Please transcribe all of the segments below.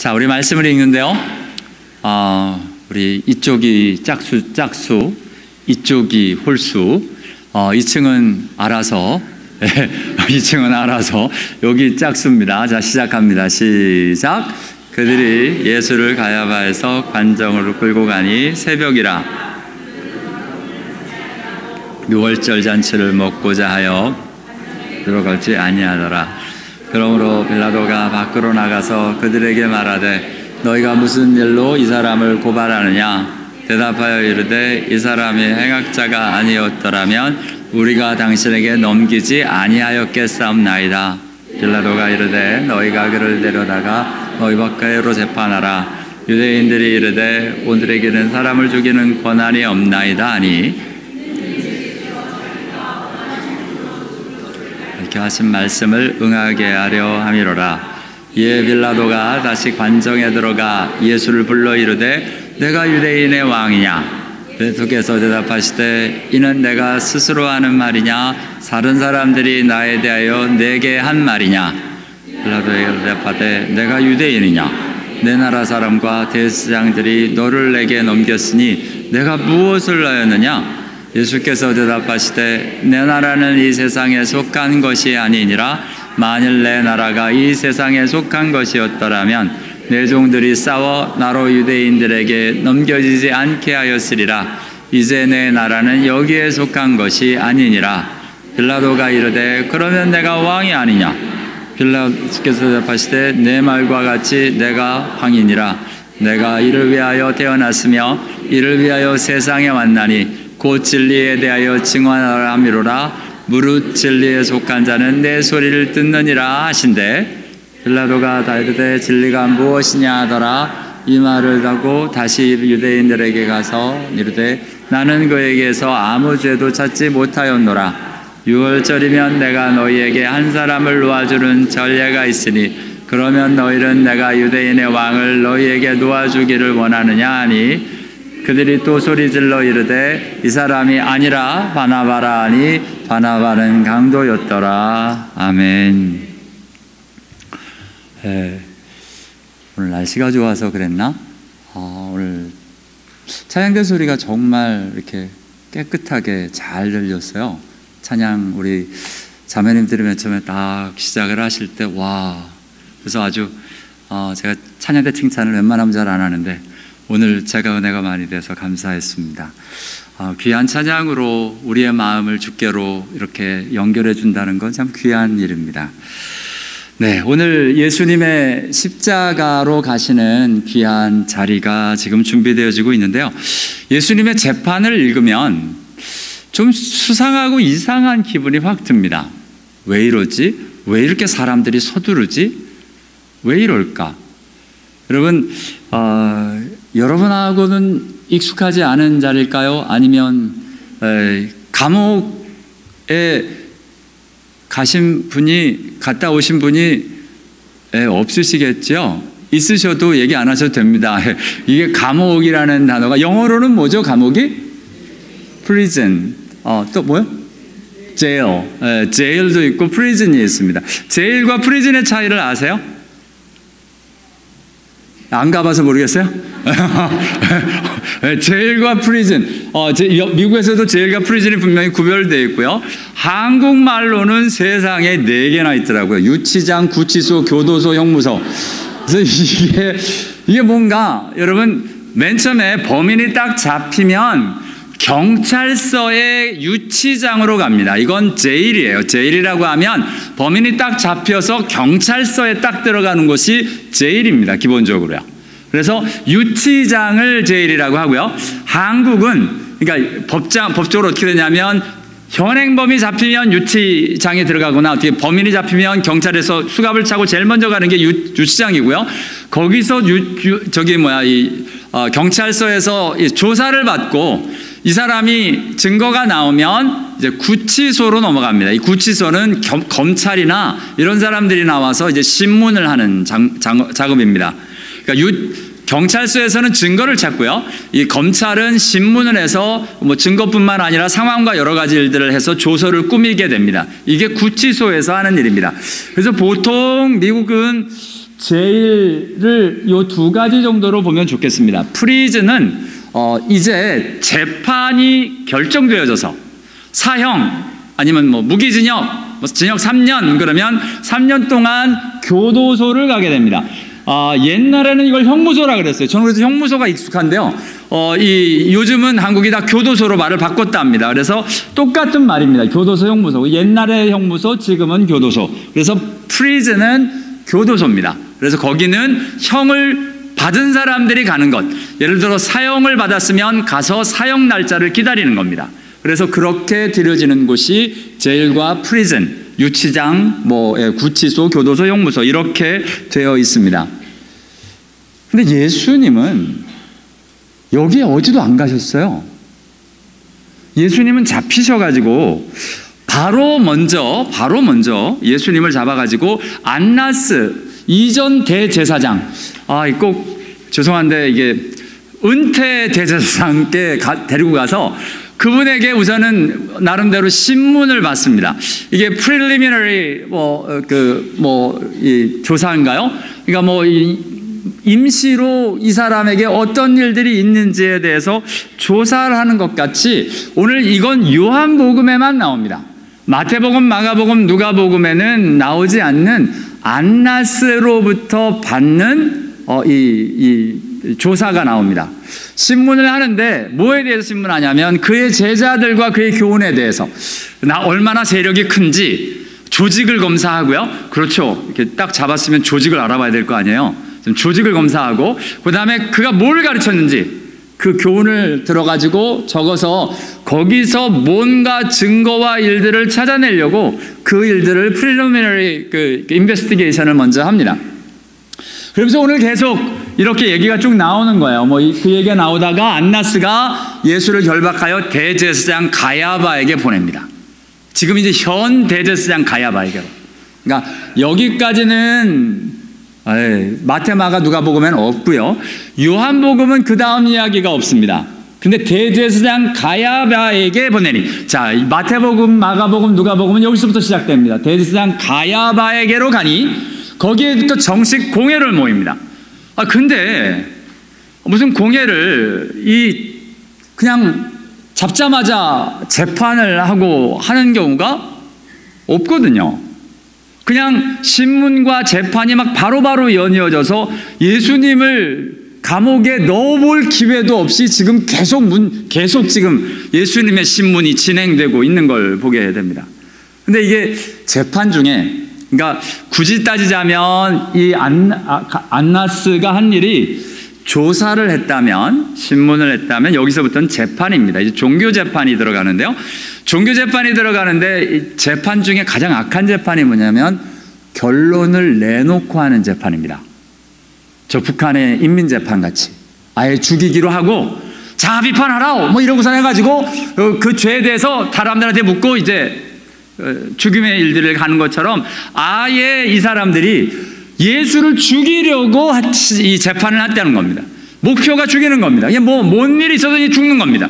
자, 우리 말씀을 읽는데요. 우리 이쪽이 짝수, 이쪽이 홀수, 2층은 알아서, 2층은 알아서, 여기 짝수입니다. 자, 시작합니다. 시작. 그들이 예수를 가야바에서 관정으로 끌고 가니 새벽이라 유월절 잔치를 먹고자 하여 들어갈지 아니하더라. 그러므로 빌라도가 밖으로 나가서 그들에게 말하되 너희가 무슨 일로 이 사람을 고발하느냐? 대답하여 이르되 이 사람이 행악자가 아니었더라면 우리가 당신에게 넘기지 아니하였겠사옵나이다. 빌라도가 이르되 너희가 그를 데려다가 너희 밖으로 재판하라. 유대인들이 이르되 오늘에게는 사람을 죽이는 권한이 없나이다 하니 이렇게 하신 말씀을 응하게 하려 함이로라. 이에 빌라도가 다시 관정에 들어가 예수를 불러 이르되 내가 유대인의 왕이냐? 예수께서 대답하시되 이는 내가 스스로 하는 말이냐? 다른 사람들이 나에 대하여 내게 한 말이냐? 빌라도에게 대답하되 내가 유대인이냐? 내 나라 사람과 대제사장들이 너를 내게 넘겼으니 내가 무엇을 하였느냐? 예수께서 대답하시되 내 나라는 이 세상에 속한 것이 아니니라. 만일 내 나라가 이 세상에 속한 것이었더라면 내 종들이 싸워 나로 유대인들에게 넘겨지지 않게 하였으리라. 이제 내 나라는 여기에 속한 것이 아니니라. 빌라도가 이르되 그러면 내가 왕이 아니냐? 빌라도께서 대답하시되 내 말과 같이 내가 왕이니라. 내가 이를 위하여 태어났으며 이를 위하여 세상에 왔나니 곧 진리에 대하여 증언하라 함이로라. 무릇 진리에 속한 자는 내 소리를 듣느니라 하신대. 빌라도가 다 이르되 진리가 무엇이냐 하더라. 이 말을 하고 다시 유대인들에게 가서 이르되 나는 그에게서 아무 죄도 찾지 못하였노라. 유월절이면 내가 너희에게 한 사람을 놓아주는 전례가 있으니 그러면 너희는 내가 유대인의 왕을 너희에게 놓아주기를 원하느냐 하니 그들이 또 소리질러 이르되 이 사람이 아니라 바나바라 하니 바나바는 강도였더라. 아멘. 오늘 날씨가 좋아서 그랬나? 오늘 찬양대 소리가 정말 이렇게 깨끗하게 잘 들렸어요. 찬양 우리 자매님들이 맨 처음에 딱 시작을 하실 때 와, 그래서 아주 제가 찬양대 칭찬을 웬만하면 잘 안 하는데 오늘 제가 은혜가 많이 돼서 감사했습니다. 귀한 찬양으로 우리의 마음을 주께로 이렇게 연결해 준다는 건 참 귀한 일입니다. 네, 오늘 예수님의 십자가로 가시는 귀한 자리가 지금 준비되어지고 있는데요. 예수님의 재판을 읽으면 좀 수상하고 이상한 기분이 확 듭니다. 왜 이러지? 왜 이렇게 사람들이 서두르지? 왜 이럴까? 여러분, 여러분하고는 익숙하지 않은 자리일까요? 아니면 감옥에 갔다 오신 분이 없으시겠죠? 있으셔도 얘기 안 하셔도 됩니다. 이게 감옥이라는 단어가 영어로는 뭐죠? 감옥이? prison. 또 뭐요? jail. jail도 있고 prison이 있습니다. jail과 prison의 차이를 아세요? 안 가봐서 모르겠어요? 제일과 프리즌. 미국에서도 제일과 프리즌이 분명히 구별되어 있고요. 한국말로는 세상에 4개나 있더라고요. 유치장, 구치소, 교도소, 형무소. 그래서 이게 뭔가, 여러분, 맨 처음에 범인이 딱 잡히면 경찰서의 유치장으로 갑니다. 이건 제일이에요. 제일이라고 하면 범인이 딱 잡혀서 경찰서에 딱 들어가는 곳이 제일입니다. 기본적으로요. 그래서 유치장을 제일이라고 하고요. 한국은 그러니까 법적으로 어떻게 되냐면 현행범이 잡히면 유치장에 들어가거나 어떻게 범인이 잡히면 경찰에서 수갑을 차고 제일 먼저 가는 게 유치장이고요. 거기서 경찰서에서 조사를 받고 이 사람이 증거가 나오면 이제 구치소로 넘어갑니다. 이 구치소는 검찰이나 이런 사람들이 나와서 이제 신문을 하는 작업입니다. 그러니까 경찰서에서는 증거를 찾고요. 이 검찰은 신문을 해서 뭐 증거뿐만 아니라 상황과 여러 가지 일들을 해서 조서를 꾸미게 됩니다. 이게 구치소에서 하는 일입니다. 그래서 보통 미국은 제일을 요 두 가지 정도로 보면 좋겠습니다. 프리즌은 이제 재판이 결정되어져서 사형 아니면 뭐 무기징역, 징역 3년 그러면 3년 동안 교도소를 가게 됩니다. 옛날에는 이걸 형무소라 그랬어요. 저는 그래서 형무소가 익숙한데요. 요즘은 한국이 다 교도소로 말을 바꿨다 합니다. 그래서 똑같은 말입니다. 교도소, 형무소. 옛날에 형무소, 지금은 교도소. 그래서 프리즌은 교도소입니다. 그래서 거기는 형을 받은 사람들이 가는 것. 예를 들어 사형을 받았으면 가서 사형 날짜를 기다리는 겁니다. 그래서 그렇게 들여지는 곳이 제일과 프리즌, 유치장, 구치소, 교도소, 형무소 이렇게 되어 있습니다. 근데 예수님은 여기에 어디도 안 가셨어요. 예수님은 잡히셔가지고 바로 먼저 예수님을 잡아가지고 안나스 이전 대제사장, 꼭 죄송한데 이게 은퇴 대제사장께 데리고 가서 그분에게 우선은 나름대로 신문을 받습니다. 이게 preliminary 이 조사인가요? 그러니까 임시로 이 사람에게 어떤 일들이 있는지에 대해서 조사를 하는 것 같이 오늘 이건 요한복음에만 나옵니다. 마태복음, 마가복음, 누가복음에는 나오지 않는 안나스로부터 받는 이 조사가 나옵니다. 신문을 하는데 뭐에 대해서 신문하냐면 그의 제자들과 그의 교훈에 대해서 얼마나 세력이 큰지 조직을 검사하고요. 그렇죠. 이렇게 딱 잡았으면 조직을 알아봐야 될 거 아니에요. 조직을 검사하고 그 다음에 그가 뭘 가르쳤는지 그 교훈을 들어가지고 적어서 거기서 뭔가 증거와 일들을 찾아내려고 그 일들을 preliminary investigation을 먼저 합니다. 그러면서 오늘 계속 이렇게 얘기가 쭉 나오는 거예요. 그 얘기가 나오다가 안나스가 예수를 결박하여 대제사장 가야바에게 보냅니다. 지금 이제 현 대제사장 가야바에게. 그러니까 여기까지는 마태, 마가, 누가복음에는 없고요. 요한복음은 그 다음 이야기가 없습니다. 근데 대제사장 가야바에게 보내니, 자, 마태복음, 마가복음, 누가복음은 여기서부터 시작됩니다. 대제사장 가야바에게로 가니 거기에부터 정식 공회를 모입니다. 근데 무슨 공회를 그냥 잡자마자 재판을 하고 하는 경우가 없거든요. 그냥 신문과 재판이 막 바로바로 연이어져서 예수님을 감옥에 넣어볼 기회도 없이 지금 계속 지금 예수님의 신문이 진행되고 있는 걸 보게 됩니다. 근데 이게 재판 중에, 그러니까 굳이 따지자면 이 안나스가 한 일이 조사를 했다면, 신문을 했다면 여기서부터는 재판입니다. 이제 종교 재판이 들어가는데요. 종교 재판이 들어가는데 이 재판 중에 가장 악한 재판이 뭐냐면 결론을 내놓고 하는 재판입니다. 저 북한의 인민재판 같이 아예 죽이기로 하고 자 비판하라 이러고서 해가지고 그 죄에 대해서 사람들한테 묻고 이제 죽임의 일들을 가는 것처럼 아예 이 사람들이 예수를 죽이려고 이 재판을 했다는 겁니다. 목표가 죽이는 겁니다. 이게 뭔 일이 있어도 죽는 겁니다.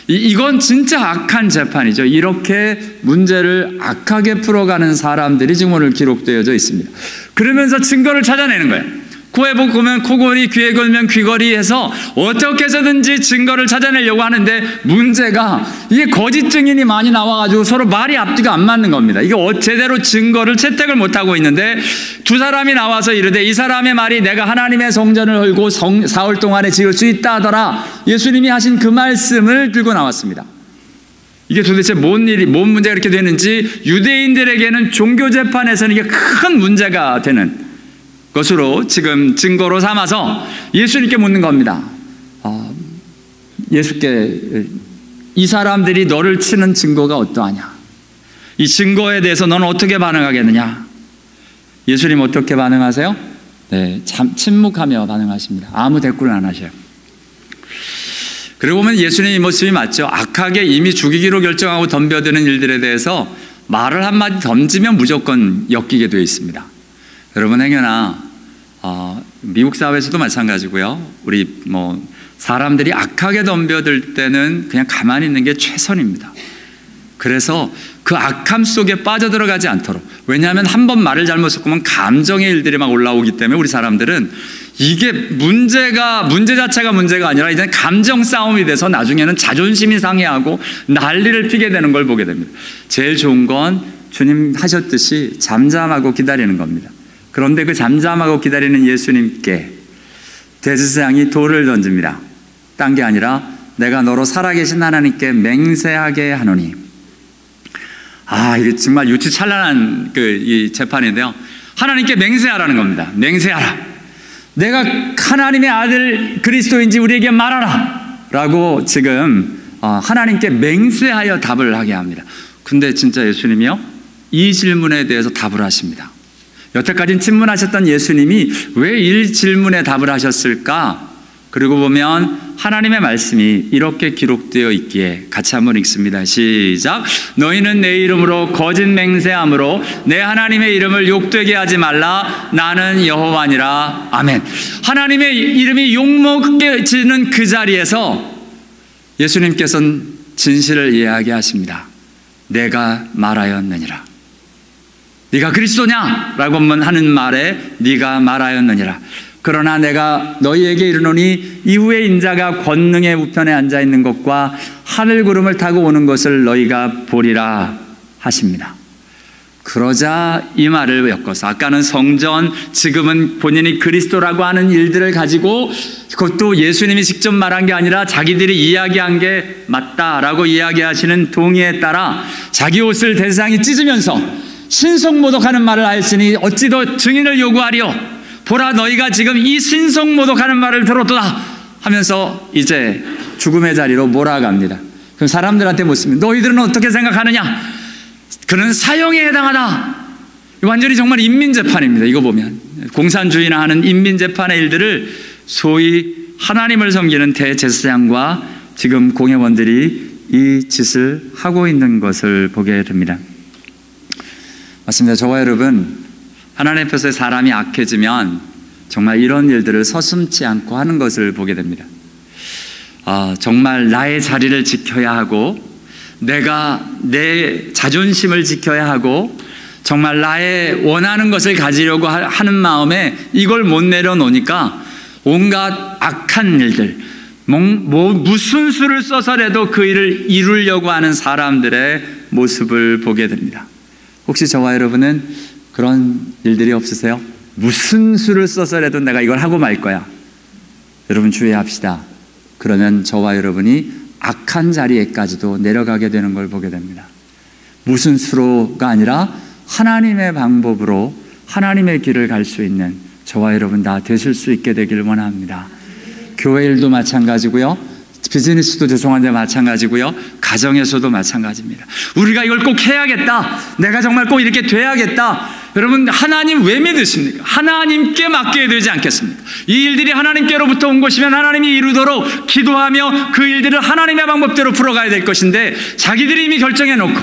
이건 진짜 악한 재판이죠. 이렇게 문제를 악하게 풀어가는 사람들이 지금 오늘 기록되어져 있습니다. 그러면서 증거를 찾아내는 거예요. 코에 보면 코걸이, 귀에 걸면 귀걸이 해서 어떻게 해서든지 증거를 찾아내려고 하는데 문제가 이게 거짓 증인이 많이 나와가지고 서로 말이 앞뒤가 안 맞는 겁니다. 이게 제대로 증거를 채택을 못하고 있는데 두 사람이 나와서 이르되 이 사람의 말이 내가 하나님의 성전을 헐고 사흘 동안에 지을 수 있다 하더라. 예수님이 하신 그 말씀을 들고 나왔습니다. 이게 도대체 뭔 문제가 이렇게 되는지 유대인들에게는 종교재판에서는 이게 큰 문제가 되는 것으로 지금 증거로 삼아서 예수님께 묻는 겁니다. 예수께 이 사람들이 너를 치는 증거가 어떠하냐? 이 증거에 대해서 너는 어떻게 반응하겠느냐? 예수님 어떻게 반응하세요? 네, 참 침묵하며 반응하십니다. 아무 대꾸를 안 하셔요. 그리고 보면 예수님의 모습이 맞죠. 악하게 이미 죽이기로 결정하고 덤벼드는 일들에 대해서 말을 한마디 던지면 무조건 엮이게 되어 있습니다. 여러분 행여나 미국 사회에서도 마찬가지고요. 우리 사람들이 악하게 덤벼들 때는 그냥 가만히 있는 게 최선입니다. 그래서 그 악함 속에 빠져들어가지 않도록 왜냐하면 한 번 말을 잘못 섞으면 감정의 일들이 막 올라오기 때문에 우리 사람들은 이게 문제 자체가 문제가 아니라 이제 감정 싸움이 돼서 나중에는 자존심이 상해하고 난리를 피게 되는 걸 보게 됩니다. 제일 좋은 건 주님 하셨듯이 잠잠하고 기다리는 겁니다. 그런데 그 잠잠하고 기다리는 예수님께 대제사장이 돌을 던집니다. 딴 게 아니라 내가 너로 살아계신 하나님께 맹세하게 하노니. 이게 정말 유치찬란한 이 재판인데요. 하나님께 맹세하라는 겁니다. 맹세하라. 내가 하나님의 아들 그리스도인지 우리에게 말하라. 라고 지금 하나님께 맹세하여 답을 하게 합니다. 근데 진짜 예수님이요, 이 질문에 대해서 답을 하십니다. 여태까지 침문하셨던 예수님이 왜 이 질문에 답을 하셨을까? 그리고 보면 하나님의 말씀이 이렇게 기록되어 있기에 같이 한번 읽습니다. 시작. 너희는 내 이름으로 거짓 맹세함으로 내 하나님의 이름을 욕되게 하지 말라. 나는 여호와니라. 아멘. 하나님의 이름이 욕먹지는 그 자리에서 예수님께서는 진실을 이야기하십니다. 내가 말하였느니라. 네가 그리스도냐? 라고 하는 말에 네가 말하였느니라. 그러나 내가 너희에게 이르노니 이후에 인자가 권능의 우편에 앉아있는 것과 하늘 구름을 타고 오는 것을 너희가 보리라 하십니다. 그러자 이 말을 엮어서 아까는 성전, 지금은 본인이 그리스도라고 하는 일들을 가지고, 그것도 예수님이 직접 말한 게 아니라 자기들이 이야기한 게 맞다라고 이야기하시는 동의에 따라 자기 옷을 대제사장이 찢으면서 신성모독하는 말을 하였으니 어찌 더 증인을 요구하리요? 보라, 너희가 지금 이 신성모독하는 말을 들었도다 하면서 이제 죽음의 자리로 몰아갑니다. 그럼 사람들한테 묻습니다. 너희들은 어떻게 생각하느냐? 그는 사형에 해당하다. 완전히 정말 인민재판입니다. 이거 보면 공산주의나 하는 인민재판의 일들을 소위 하나님을 섬기는 대제사장과 지금 공회원들이 이 짓을 하고 있는 것을 보게 됩니다. 맞습니다. 저와 여러분, 하나님 앞에서 사람이 악해지면 정말 이런 일들을 서슴지 않고 하는 것을 보게 됩니다. 정말 나의 자리를 지켜야 하고, 내가 내 자존심을 지켜야 하고, 정말 나의 원하는 것을 가지려고 하는 마음에 이걸 못 내려놓으니까 온갖 악한 일들, 무슨 수를 써서라도 그 일을 이루려고 하는 사람들의 모습을 보게 됩니다. 혹시 저와 여러분은 그런 일들이 없으세요? 무슨 수를 써서라도 내가 이걸 하고 말 거야. 여러분 주의합시다. 그러면 저와 여러분이 악한 자리에까지도 내려가게 되는 걸 보게 됩니다. 무슨 수로가 아니라 하나님의 방법으로 하나님의 길을 갈 수 있는 저와 여러분 다 되실 수 있게 되기를 원합니다. 교회 일도 마찬가지고요, 비즈니스도 죄송한데 마찬가지고요, 가정에서도 마찬가지입니다. 우리가 이걸 꼭 해야겠다, 내가 정말 꼭 이렇게 돼야겠다. 여러분, 하나님 왜 믿으십니까? 하나님께 맡겨야 되지 않겠습니까? 이 일들이 하나님께로부터 온 것이면 하나님이 이루도록 기도하며 그 일들을 하나님의 방법대로 풀어가야 될 것인데, 자기들이 이미 결정해 놓고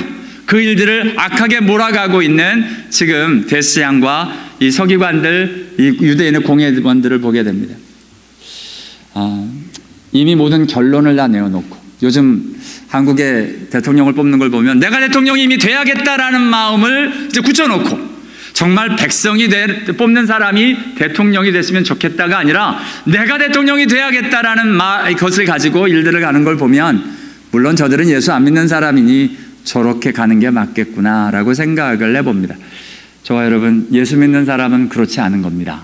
그 일들을 악하게 몰아가고 있는 지금 대제사장과 이 서기관들, 이 유대인의 공회원들을 보게 됩니다. 이미 모든 결론을 다 내어놓고, 요즘 한국의 대통령을 뽑는 걸 보면 내가 대통령이 이미 돼야겠다라는 마음을 이제 굳혀놓고, 정말 백성이 뽑는 사람이 대통령이 됐으면 좋겠다가 아니라 내가 대통령이 돼야겠다라는 것을 가지고 일들을 가는 걸 보면, 물론 저들은 예수 안 믿는 사람이니 저렇게 가는 게 맞겠구나라고 생각을 해봅니다. 저와 여러분, 예수 믿는 사람은 그렇지 않은 겁니다.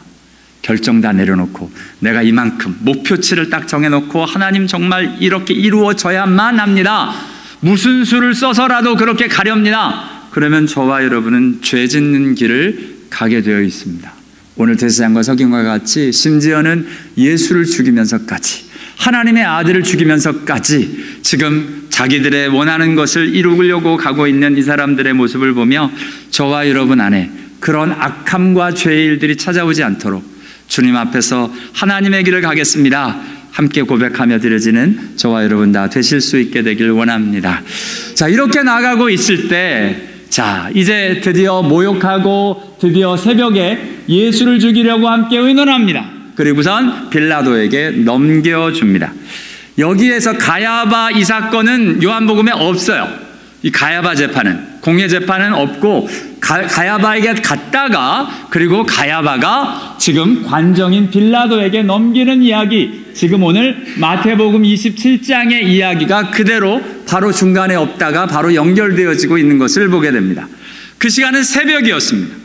결정 다 내려놓고 내가 이만큼 목표치를 딱 정해놓고 하나님 정말 이렇게 이루어져야만 합니다. 무슨 수를 써서라도 그렇게 가렵니다. 그러면 저와 여러분은 죄 짓는 길을 가게 되어 있습니다. 오늘 대제사장과 서기관과 같이, 심지어는 예수를 죽이면서까지, 하나님의 아들을 죽이면서까지 지금 자기들의 원하는 것을 이루려고 가고 있는 이 사람들의 모습을 보며 저와 여러분 안에 그런 악함과 죄의 일들이 찾아오지 않도록 주님 앞에서 하나님의 길을 가겠습니다 함께 고백하며 드려지는 저와 여러분 다 되실 수 있게 되길 원합니다. 자, 이렇게 나가고 있을 때, 자, 이제 드디어 모욕하고 드디어 새벽에 예수를 죽이려고 함께 의논합니다. 그리고선 빌라도에게 넘겨줍니다. 여기에서 가야바 이 사건은 요한복음에 없어요. 이 가야바 재판은, 공회 재판은 없고 가야바에게 갔다가 그리고 가야바가 지금 관정인 빌라도에게 넘기는 이야기, 지금 오늘 마태복음 27장의 이야기가 그대로 바로 중간에 없다가 바로 연결되어지고 있는 것을 보게 됩니다. 그 시간은 새벽이었습니다.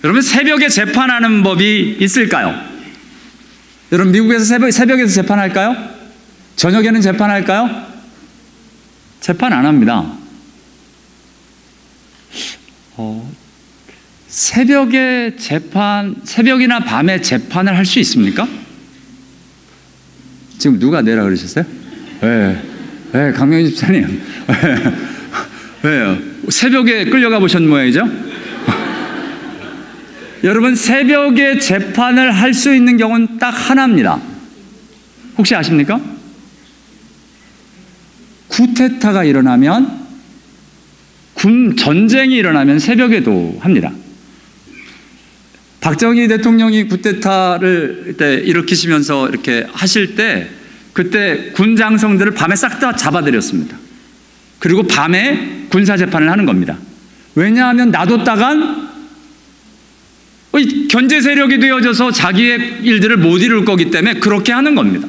여러분, 새벽에 재판하는 법이 있을까요? 여러분, 미국에서 새벽에서 재판할까요? 저녁에는 재판할까요? 재판 안 합니다. 새벽에 새벽이나 밤에 재판을 할 수 있습니까? 지금 누가 내라 그러셨어요? 네, 강명희 집사님. 왜요? 새벽에 끌려가 보셨는 모양이죠? 여러분, 새벽에 재판을 할 수 있는 경우는 딱 하나입니다. 혹시 아십니까? 쿠데타가 일어나면, 전쟁이 일어나면 새벽에도 합니다. 박정희 대통령이 쿠데타를 일으키시면서 이렇게 하실 때, 그때 군 장성들을 밤에 싹 다 잡아들였습니다. 그리고 밤에 군사재판을 하는 겁니다. 왜냐하면 놔뒀다간 견제 세력이 되어져서 자기의 일들을 못 이룰 거기 때문에 그렇게 하는 겁니다.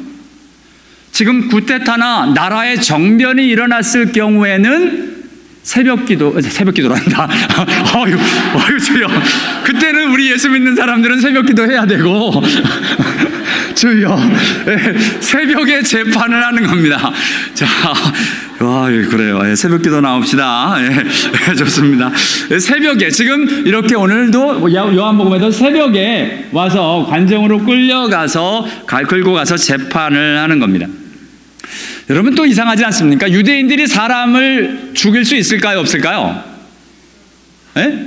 지금 쿠데타나 나라의 정변이 일어났을 경우에는 새벽 기도란다. 주여. 그때는 우리 예수 믿는 사람들은 새벽 기도 해야 되고, 주여. 새벽에 재판을 하는 겁니다. 자, 그래요. 새벽 기도 나옵시다. 좋습니다. 새벽에, 지금 이렇게 오늘도 요한복음에도 새벽에 와서 관정으로 끌고 가서 재판을 하는 겁니다. 여러분, 또 이상하지 않습니까? 유대인들이 사람을 죽일 수 있을까요? 없을까요? 예?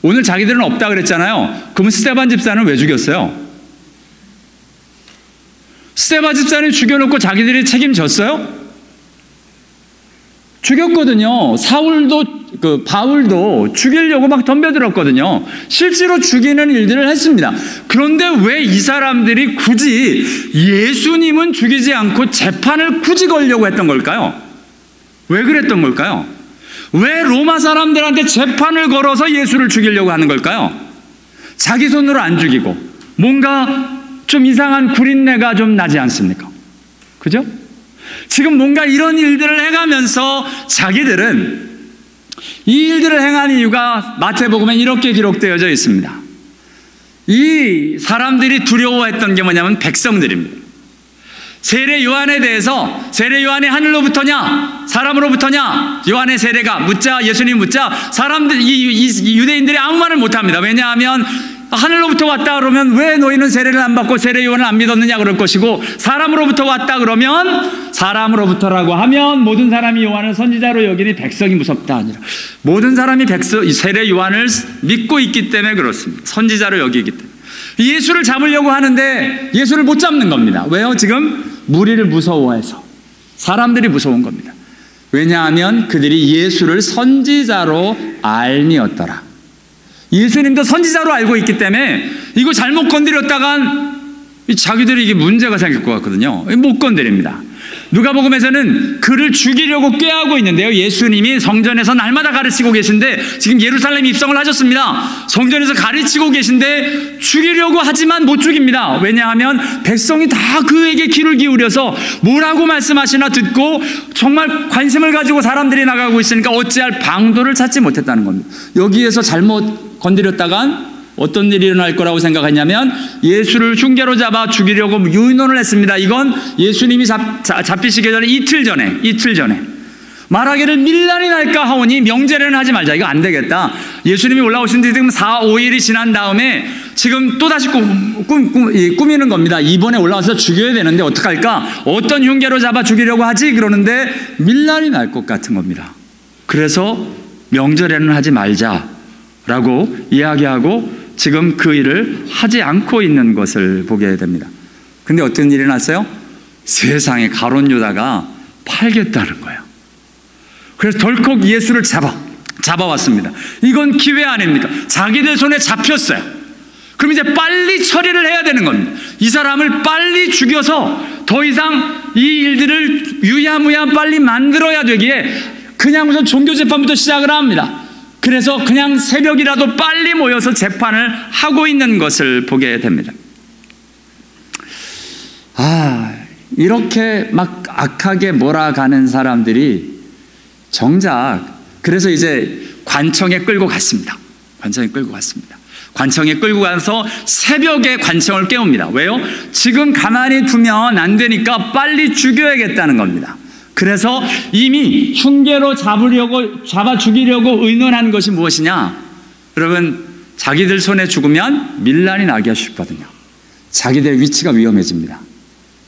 오늘 자기들은 없다 그랬잖아요. 그러면 스데반 집사는 왜 죽였어요? 스데반 집사를 죽여놓고 자기들이 책임졌어요? 죽였거든요. 바울도 죽이려고 막 덤벼들었거든요. 실제로 죽이는 일들을 했습니다. 그런데 왜 이 사람들이 굳이 예수님은 죽이지 않고 재판을 굳이 걸려고 했던 걸까요? 왜 그랬던 걸까요? 왜 로마 사람들한테 재판을 걸어서 예수를 죽이려고 하는 걸까요? 자기 손으로 안 죽이고 뭔가 좀 이상한 구린내가 좀 나지 않습니까? 그죠? 지금 뭔가 이런 일들을 해가면서 자기들은 이 일들을 행한 이유가 마태복음에 이렇게 기록되어져 있습니다. 이 사람들이 두려워했던 게 뭐냐면 백성들입니다. 세례 요한에 대해서, 세례 요한이 하늘로부터냐 사람으로부터냐, 요한의 세례가 예수님 묻자, 사람들, 이 유대인들이 아무 말을 못합니다. 왜냐하면 하늘로부터 왔다 그러면 왜 너희는 세례를 안 받고 세례 요한을 안 믿었느냐 그럴 것이고, 사람으로부터 왔다 그러면 사람으로부터라고 하면 모든 사람이 요한을 선지자로 여기니 백성이 무섭다 아니라, 모든 사람이 세례 요한을 믿고 있기 때문에 그렇습니다. 선지자로 여기기 때문에. 예수를 잡으려고 하는데 예수를 못 잡는 겁니다. 왜요? 지금 무리를 무서워해서, 사람들이 무서운 겁니다. 왜냐하면 그들이 예수를 선지자로 알미었더라. 예수님도 선지자로 알고 있기 때문에 이거 잘못 건드렸다간 자기들이 이게 문제가 생길 것 같거든요. 못 건드립니다. 누가복음에서는 그를 죽이려고 꾀하고 있는데요. 예수님이 성전에서 날마다 가르치고 계신데, 지금 예루살렘 입성을 하셨습니다. 성전에서 가르치고 계신데 죽이려고 하지만 못 죽입니다. 왜냐하면 백성이 다 그에게 귀를 기울여서 뭐라고 말씀하시나 듣고 정말 관심을 가지고 사람들이 나가고 있으니까 어찌할 방도를 찾지 못했다는 겁니다. 여기에서 잘못 건드렸다간 어떤 일이 일어날 거라고 생각했냐면 예수를 흉계로 잡아 죽이려고 유인원을 했습니다. 이건 예수님이 잡히시기 전에 이틀 전에 말하기를 밀란이 날까 하오니 명제례는 하지 말자. 이거 안 되겠다. 예수님이 올라오신 지 지금 4, 5일이 지난 다음에 지금 또다시 꾸미는 겁니다. 이번에 올라와서 죽여야 되는데 어떡할까? 어떤 흉계로 잡아 죽이려고 하지? 그러는데 밀란이 날 것 같은 겁니다. 그래서 명제례는 하지 말자라고 이야기하고 지금 그 일을 하지 않고 있는 것을 보게 됩니다. 근데 어떤 일이 났어요? 세상에 가룟 유다가 팔겠다는 거예요. 그래서 덜컥 예수를 잡아왔습니다. 이건 기회 아닙니까? 자기들 손에 잡혔어요. 그럼 이제 빨리 처리를 해야 되는 겁니다. 이 사람을 빨리 죽여서 더 이상 이 일들을 유야무야 빨리 만들어야 되기에 그냥 우선 종교재판부터 시작을 합니다. 그래서 그냥 새벽이라도 빨리 모여서 재판을 하고 있는 것을 보게 됩니다. 이렇게 막 악하게 몰아가는 사람들이 정작 그래서 이제 관청에 끌고 갔습니다. 관청에 끌고 갔습니다. 관청에 끌고 가서 새벽에 관청을 깨웁니다. 왜요? 지금 가만히 두면 안 되니까 빨리 죽여야겠다는 겁니다. 그래서 이미 흉계로 잡아 죽이려고 의논한 것이 무엇이냐? 여러분, 자기들 손에 죽으면 밀란이 나기가 쉽거든요. 자기들의 위치가 위험해집니다.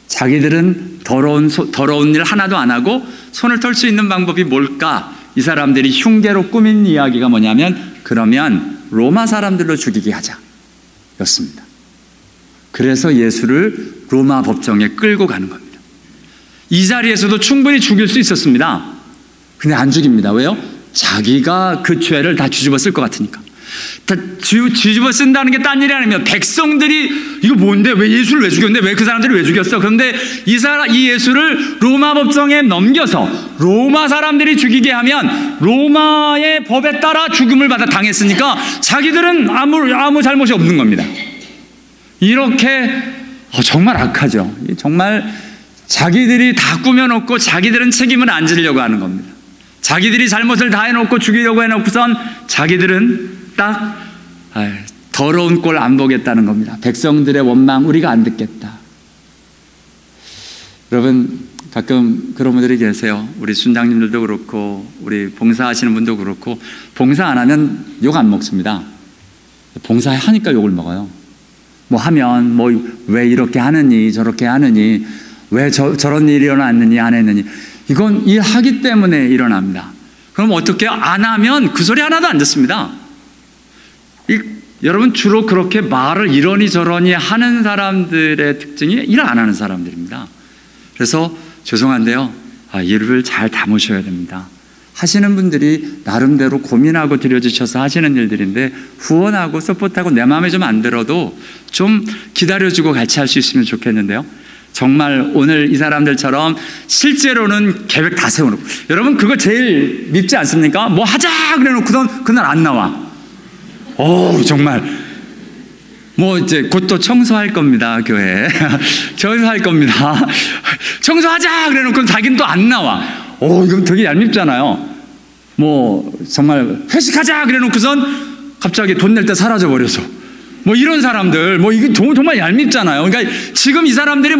자기들은 더러운 일 하나도 안 하고 손을 털 수 있는 방법이 뭘까? 이 사람들이 흉계로 꾸민 이야기가 뭐냐면, 그러면 로마 사람들로 죽이게 하자 였습니다. 그래서 예수를 로마 법정에 끌고 가는 겁니다. 이 자리에서도 충분히 죽일 수 있었습니다. 근데 안 죽입니다. 왜요? 자기가 그 죄를 다 뒤집어 쓸 것 같으니까. 다 뒤집어 쓴다는 게 딴 일이 아니면 백성들이 이거 뭔데? 왜 예수를 왜 죽였는데? 왜 그 사람들을 왜 죽였어? 그런데 이 예수를 로마 법정에 넘겨서 로마 사람들이 죽이게 하면 로마의 법에 따라 죽음을 받아 당했으니까 자기들은 아무 잘못이 없는 겁니다. 이렇게 정말 악하죠. 정말 자기들이 다 꾸며놓고 자기들은 책임을 안 지려고 하는 겁니다. 자기들이 잘못을 다 해놓고 죽이려고 해놓고선 자기들은 딱 더러운 꼴 안 보겠다는 겁니다. 백성들의 원망 우리가 안 듣겠다. 여러분, 가끔 그런 분들이 계세요. 우리 순장님들도 그렇고 우리 봉사하시는 분도 그렇고, 봉사 안 하면 욕 안 먹습니다. 봉사하니까 욕을 먹어요. 뭐 하면 왜 이렇게 하느니 저렇게 하느니 왜 저런 일이 일어났느니 안 했느니, 이건 일하기 때문에 일어납니다. 그럼 어떻게 안 하면 그 소리 하나도 안 듣습니다. 여러분, 주로 그렇게 말을 이러니 저러니 하는 사람들의 특징이 일 안 하는 사람들입니다. 그래서 죄송한데요, 일을 잘 담으셔야 됩니다. 하시는 분들이 나름대로 고민하고 들여주셔서 하시는 일들인데, 후원하고 서포트하고 내 마음에 좀 안 들어도 좀 기다려주고 같이 할 수 있으면 좋겠는데요. 정말 오늘 이 사람들처럼 실제로는 계획 다 세워놓고, 여러분 그거 제일 밉지 않습니까? 뭐 하자 그래놓고선 그날 안 나와. 정말 이제 곧 또 청소할 겁니다. 교회 청소할 겁니다. 청소하자 그래놓고 자기는 또 안 나와. 이건 되게 얄밉잖아요. 정말 회식하자 그래놓고선 갑자기 돈 낼 때 사라져 버려서 이런 사람들, 이게 정말 얄밉잖아요. 그러니까 지금 이 사람들이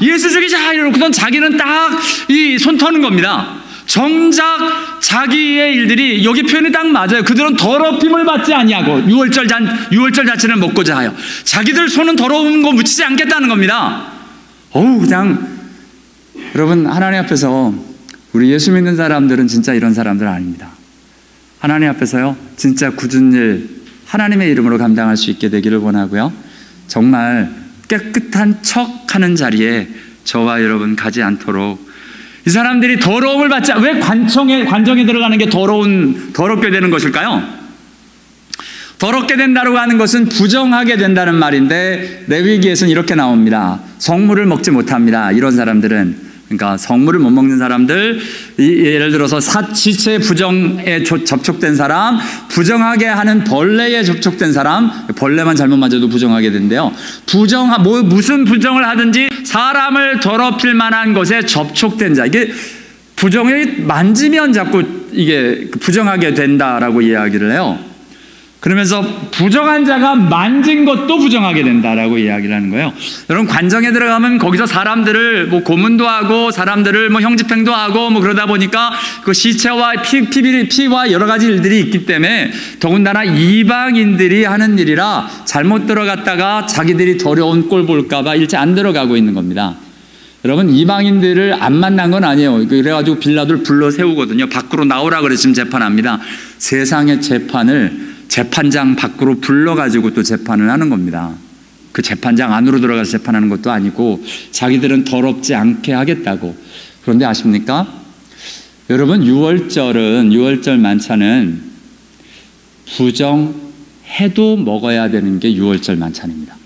예수 죽이자 이러고선 자기는 딱 이 손 터는 겁니다. 정작 자기의 일들이, 여기 표현이 딱 맞아요. 그들은 더럽힘을 받지 아니하고 유월절 자체를 먹고자 하여 자기들 손은 더러운 거 묻히지 않겠다는 겁니다. 그냥 여러분, 하나님 앞에서 우리 예수 믿는 사람들은 진짜 이런 사람들 아닙니다. 하나님 앞에서요, 진짜 굳은 일 하나님의 이름으로 감당할 수 있게 되기를 원하고요, 정말 깨끗한 척하는 자리에 저와 여러분 가지 않도록, 이 사람들이 더러움을 받지, 왜 관정에 들어가는 게 더럽게 되는 것일까요? 더럽게 된다고 하는 것은 부정하게 된다는 말인데, 레위기에서는 이렇게 나옵니다. 성물을 먹지 못합니다. 이런 사람들은, 그러니까 성물을 못 먹는 사람들, 예를 들어서 지체 부정에 접촉된 사람, 부정하게 하는 벌레에 접촉된 사람, 벌레만 잘못 맞아도 부정하게 된대요. 무슨 부정을 하든지 사람을 더럽힐 만한 것에 접촉된 자, 이게 부정을 만지면 자꾸 이게 부정하게 된다라고 이야기를 해요. 그러면서 부정한 자가 만진 것도 부정하게 된다라고 이야기를 하는 거예요. 여러분, 관정에 들어가면 거기서 사람들을 고문도 하고 사람들을 형집행도 하고 그러다 보니까 그 시체와 피와 여러 가지 일들이 있기 때문에, 더군다나 이방인들이 하는 일이라 잘못 들어갔다가 자기들이 더러운 꼴 볼까봐 일체 안 들어가고 있는 겁니다. 여러분, 이방인들을 안 만난 건 아니에요. 그래가지고 빌라도를 불러 세우거든요. 밖으로 나오라 그래 지금 재판합니다. 세상의 재판장 밖으로 불러가지고 또 재판을 하는 겁니다. 그 재판장 안으로 들어가서 재판하는 것도 아니고 자기들은 더럽지 않게 하겠다고. 그런데 아십니까? 여러분, 유월절 만찬은 부정해도 먹어야 되는 게 유월절 만찬입니다.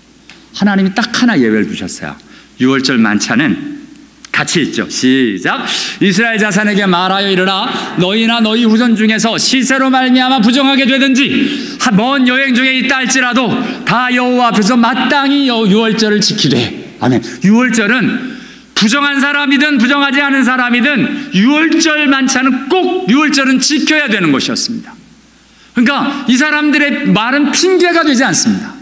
하나님이 딱 하나 예외를 두셨어요. 유월절 만찬은 같이 있죠. 시작. 이스라엘 자손에게 말하여 이르라. 너희나 너희 후손 중에서 시세로 말미암아 부정하게 되든지 먼 여행 중에 있다 할지라도 다 여호와 앞에서 마땅히 유월절을 지키되. 아멘. 유월절은 부정한 사람이든 부정하지 않은 사람이든 유월절 만찬은 꼭 유월절은 지켜야 되는 것이었습니다. 그러니까 이 사람들의 말은 핑계가 되지 않습니다.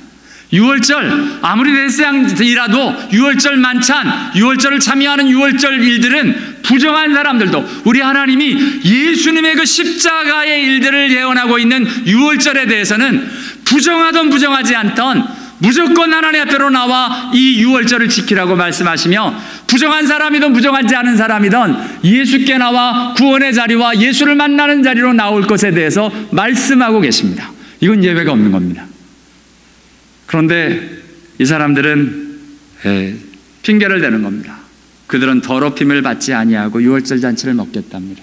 유월절 아무리 대세양이라도 유월절 만찬, 유월절을 참여하는 유월절 일들은 부정한 사람들도 우리 하나님이 예수님의 그 십자가의 일들을 예언하고 있는 유월절에 대해서는 부정하던 부정하지 않던 무조건 하나님 앞으로 나와 이 유월절을 지키라고 말씀하시며 부정한 사람이든 부정하지 않은 사람이든 예수께 나와 구원의 자리와 예수를 만나는 자리로 나올 것에 대해서 말씀하고 계십니다. 이건 예외가 없는 겁니다. 그런데 이 사람들은 핑계를 대는 겁니다. 그들은 더럽힘을 받지 아니하고 유월절 잔치를 먹겠답니다.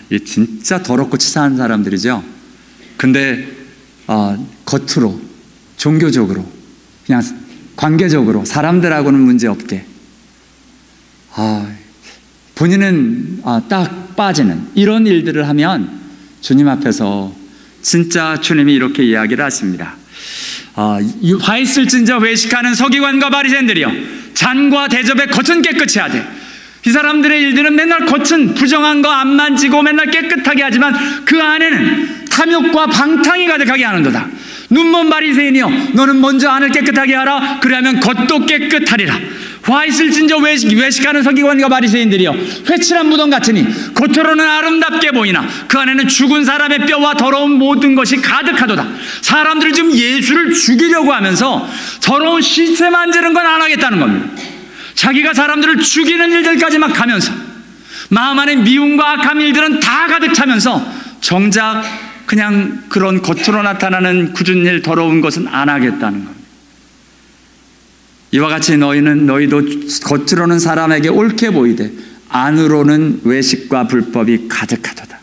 이 진짜 더럽고 치사한 사람들이죠. 근데 겉으로 종교적으로 그냥 관계적으로 사람들하고는 문제없게 본인은 딱 빠지는 이런 일들을 하면 주님 앞에서 진짜 주님이 이렇게 이야기를 하십니다. 화 있을진저 회식하는 서기관과 바리새인들이여 잔과 대접에 겉은 깨끗이 하되. 이 사람들의 일들은 맨날 겉은 부정한 거 안 만지고 맨날 깨끗하게 하지만 그 안에는 탐욕과 방탕이 가득하게 하는도다. 눈먼 바리새인이여 너는 먼저 안을 깨끗하게 하라. 그리하면 겉도 깨끗하리라. 화 있을진저 외식하는 서기관과 바리새인들이여 회칠한 무덤 같으니 겉으로는 아름답게 보이나 그 안에는 죽은 사람의 뼈와 더러운 모든 것이 가득하도다. 사람들이 지금 예수를 죽이려고 하면서 더러운 시체 만지는 건 안 하겠다는 겁니다. 자기가 사람들을 죽이는 일들까지 막 가면서 마음 안에 미움과 악한 일들은 다 가득 차면서 정작 그냥 그런 겉으로 나타나는 굳은 일, 더러운 것은 안 하겠다는 겁니다. 이와 같이 너희도 겉으로는 사람에게 옳게 보이되 안으로는 외식과 불법이 가득하도다.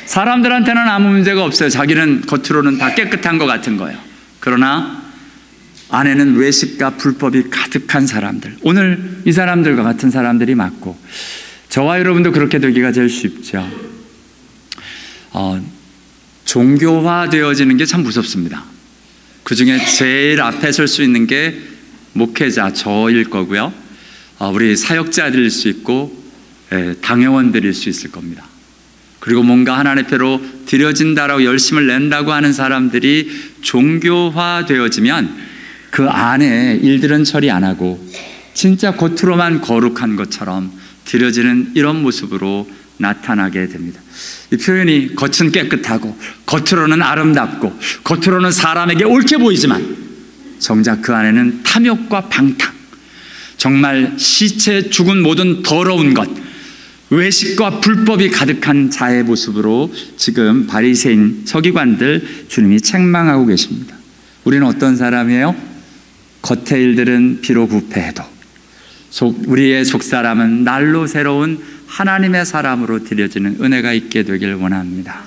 사람들한테는 아무 문제가 없어요. 자기는 겉으로는 다 깨끗한 것 같은 거예요. 그러나 안에는 외식과 불법이 가득한 사람들, 오늘 이 사람들과 같은 사람들이 맞고 저와 여러분도 그렇게 되기가 제일 쉽죠. 종교화되어지는 게 참 무섭습니다. 그 중에 제일 앞에 설 수 있는 게 목회자, 저일 거고요. 우리 사역자들일 수 있고 당회원들일 수 있을 겁니다. 그리고 뭔가 하나님의 표로 드려진다라고 열심을 낸다고 하는 사람들이 종교화되어지면 그 안에 일들은 처리 안 하고 진짜 겉으로만 거룩한 것처럼 드려지는 이런 모습으로 나타나게 됩니다. 이 표현이 겉은 깨끗하고 겉으로는 아름답고 겉으로는 사람에게 옳게 보이지만 정작 그 안에는 탐욕과 방탕, 정말 시체 죽은 모든 더러운 것, 외식과 불법이 가득한 자의 모습으로 지금 바리새인 서기관들 주님이 책망하고 계십니다. 우리는 어떤 사람이에요? 겉의 일들은 비록 부패해도 우리의 속사람은 날로 새로운 하나님의 사람으로 드려지는 은혜가 있게 되길 원합니다.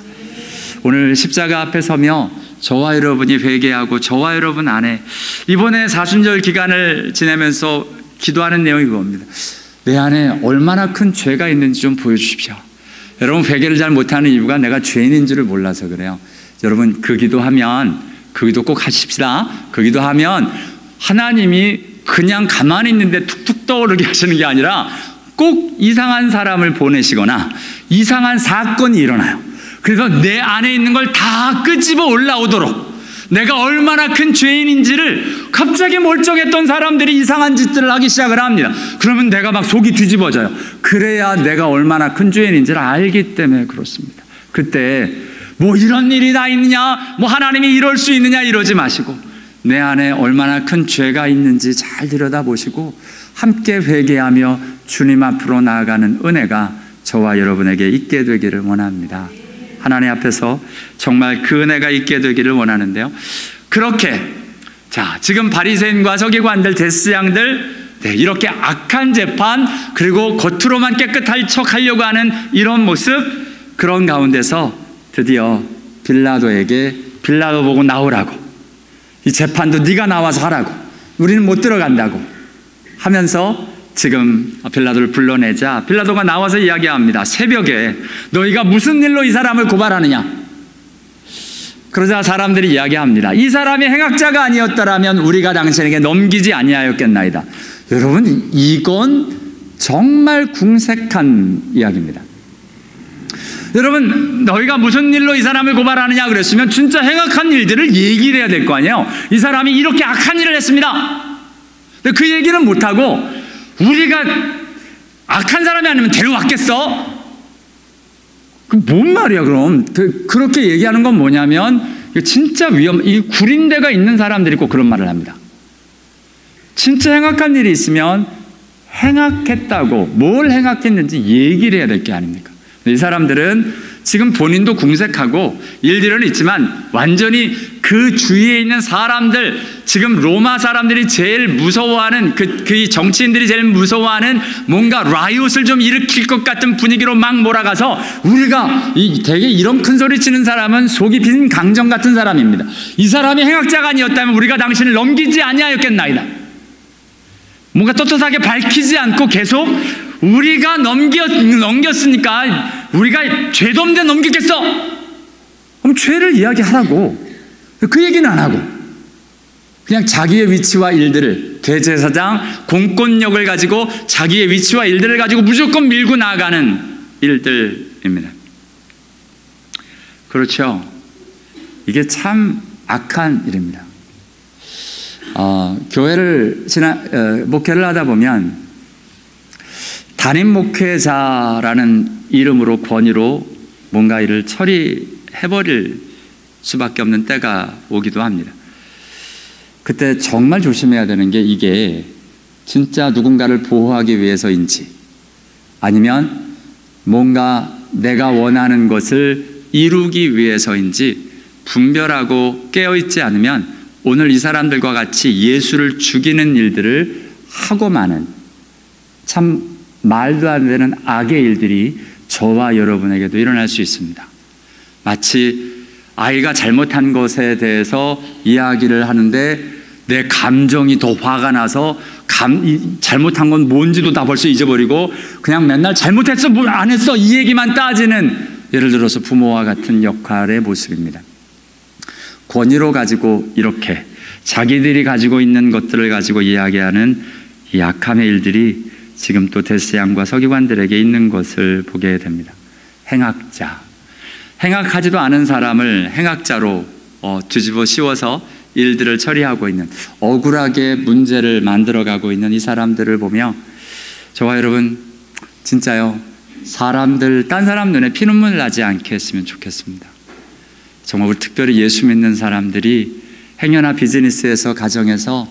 오늘 십자가 앞에 서며 저와 여러분이 회개하고 저와 여러분 안에 이번에 사순절 기간을 지내면서 기도하는 내용이 그겁니다. 내 안에 얼마나 큰 죄가 있는지 좀 보여주십시오. 여러분, 회개를 잘 못하는 이유가 내가 죄인인 줄을 몰라서 그래요. 여러분, 그 기도하면 그 기도 꼭 하십시다. 그 기도하면 하나님이 그냥 가만히 있는데 툭툭 떠오르게 하시는 게 아니라 꼭 이상한 사람을 보내시거나 이상한 사건이 일어나요. 그래서 내 안에 있는 걸 다 끄집어 올라오도록 내가 얼마나 큰 죄인인지를 갑자기 멀쩡했던 사람들이 이상한 짓들을 하기 시작을 합니다. 그러면 내가 막 속이 뒤집어져요. 그래야 내가 얼마나 큰 죄인인지를 알기 때문에 그렇습니다. 그때 뭐 이런 일이 다 있느냐, 뭐 하나님이 이럴 수 있느냐 이러지 마시고 내 안에 얼마나 큰 죄가 있는지 잘 들여다보시고 함께 회개하며 주님 앞으로 나아가는 은혜가 저와 여러분에게 있게 되기를 원합니다. 하나님 앞에서 정말 그 은혜가 있게 되기를 원하는데요. 그렇게 지금 바리새인과 서기관들, 대스양들 이렇게 악한 재판, 그리고 겉으로만 깨끗할 척 하려고 하는 이런 모습, 그런 가운데서 드디어 빌라도 보고 나오라고, 이 재판도 네가 나와서 하라고, 우리는 못 들어간다고. 하면서 지금 빌라도를 불러내자 빌라도가 나와서 이야기합니다. 새벽에 너희가 무슨 일로 이 사람을 고발하느냐? 그러자 사람들이 이야기합니다. 이 사람이 행악자가 아니었더라면 우리가 당신에게 넘기지 아니하였겠나이다. 여러분, 이건 정말 궁색한 이야기입니다. 여러분, 너희가 무슨 일로 이 사람을 고발하느냐 그랬으면 진짜 행악한 일들을 얘기를 해야 될 거 아니에요. 이 사람이 이렇게 악한 일을 했습니다. 근데 그 얘기는 못하고 우리가 악한 사람이 아니면 데려왔겠어? 뭔 말이야 그럼? 그렇게 얘기하는 건 뭐냐면 진짜 이 구린내가 있는 사람들이 꼭 그런 말을 합니다. 진짜 행악한 일이 있으면 행악했다고 뭘 행악했는지 얘기를 해야 될 게 아닙니까? 이 사람들은 지금 본인도 궁색하고 일들은 있지만 완전히 그 주위에 있는 사람들, 지금 로마 사람들이 제일 무서워하는 그 정치인들이 제일 무서워하는 뭔가 라이엇을 좀 일으킬 것 같은 분위기로 막 몰아가서 우리가 되게 이런 큰 소리 치는 사람은 속이 빈 강정 같은 사람입니다. 이 사람이 행악자가 아니었다면 우리가 당신을 넘기지 아니하였겠나이다. 뭔가 떳떳하게 밝히지 않고 계속 우리가 넘겼으니까 우리가 죄도 없는데 넘기겠어? 그럼 죄를 이야기하라고. 그 얘기는 안 하고 그냥 자기의 위치와 일들을, 대제사장 공권력을 가지고 자기의 위치와 일들을 가지고 무조건 밀고 나아가는 일들입니다. 그렇죠. 이게 참 악한 일입니다. 목회를 하다 보면 담임 목회자라는 이름으로 권위로 뭔가 일을 처리해버릴 수밖에 없는 때가 오기도 합니다. 그때 정말 조심해야 되는 게 이게 진짜 누군가를 보호하기 위해서인지 아니면 뭔가 내가 원하는 것을 이루기 위해서인지 분별하고 깨어있지 않으면 오늘 이 사람들과 같이 예수를 죽이는 일들을 하고 마는 참 말도 안 되는 악의 일들이 저와 여러분에게도 일어날 수 있습니다. 마치 아이가 잘못한 것에 대해서 이야기를 하는데 내 감정이 더 화가 나서 잘못한 건 뭔지도 다 벌써 잊어버리고 그냥 맨날 잘못했어, 뭘 안 했어 이 얘기만 따지는, 예를 들어서 부모와 같은 역할의 모습입니다. 권위로 가지고 이렇게 자기들이 가지고 있는 것들을 가지고 이야기하는 이 악함의 일들이 지금 또 대제사장과 서기관들에게 있는 것을 보게 됩니다. 행악자, 행악하지도 않은 사람을 행악자로 뒤집어 씌워서 일들을 처리하고 있는, 억울하게 문제를 만들어가고 있는 이 사람들을 보며 저와 여러분 진짜요, 딴 사람 눈에 피눈물 나지 않게 했으면 좋겠습니다. 정말 우리 특별히 예수 믿는 사람들이 행여나 비즈니스에서, 가정에서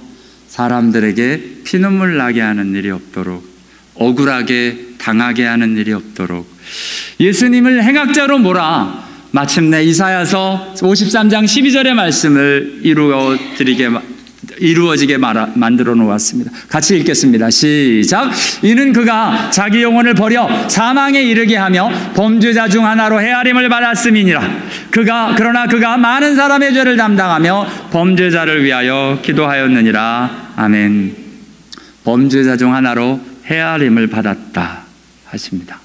사람들에게 피눈물 나게 하는 일이 없도록, 억울하게 당하게 하는 일이 없도록 예수님을 행악자로 몰아 마침내 이사야서 53장 12절의 말씀을 이루어지게 만들어 놓았습니다. 같이 읽겠습니다. 시작. 이는 그가 자기 영혼을 버려 사망에 이르게 하며 범죄자 중 하나로 헤아림을 받았음이니라. 그러나 그가 많은 사람의 죄를 담당하며 범죄자를 위하여 기도하였느니라. 아멘. 범죄자 중 하나로 헤아림을 받았다 하십니다.